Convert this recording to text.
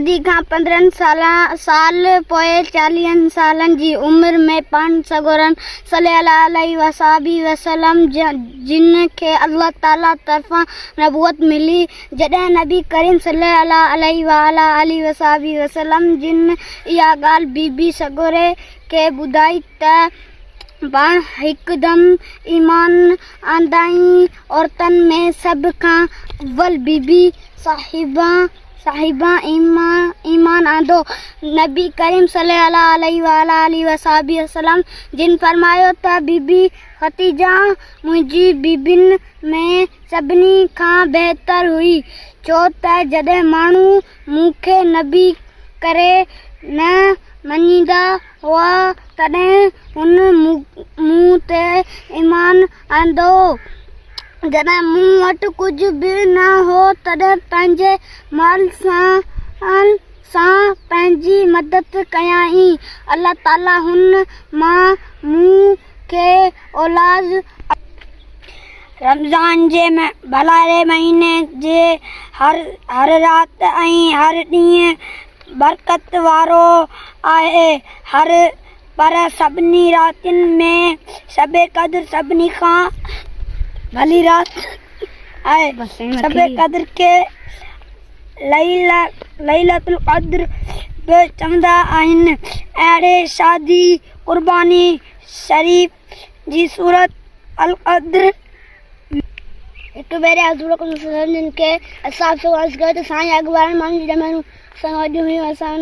अॼु खां 15 साल पोइ 40 सालनि जी उमिरि में पाण सॻोरनि सल्लल्लाहु अलैहि वसल्लम जिन खे अल्लाह ताला तरफ़ां नबूअत मिली। जॾहिं नबी करीम सल्लल्लाहु अलैहि वसल्लम जिन इहा ॻाल्हि बीबी सॻोरे खे ॿुधाई त पाण हिकदमि ईमान आंदाई औरतनि में सभ खां अव्वल बीबी साहिबा ईमान आंदो। नबी करीम सल्लल्लाहु अलैहि वसल्लम जिन फरमायो त बीबी ख़दीजा मुंहिंजी बीबियुनि में सभिनी खां बहितर हुई, छो त जॾहिं माण्हू मूंखे नबी करे न मञींदा हुआ तॾहिं हुन मूं ते ईमान आंदो। जॾहिं मूं वटि कुझु बि न हो तॾहिं पंहिंजे माल सां पंहिंजी मदद कयाईं। अल्लाह ताला हुन मां मूं खे औलाद रमज़ान जे भलारे महीने जे हर राति ऐं हर ॾींहुं बरकत वारो आहे, पर सभिनी रातियुनि में शबे क़द्र सभिनी खां भली राति आहे। शबे क़द्र खे लैलतुल क़द्र बि चवंदा आहिनि। अहिड़े शादी क़ुर्बानी शरीफ़ जी सूरत अल क़द्र हिकु भेरे हज़ूर जिन खे असां अर्ज़ु कयो त साईं अॻुवारनि माण्हुनि जी ॼमरूं असां वॾियूं हुयूं, असां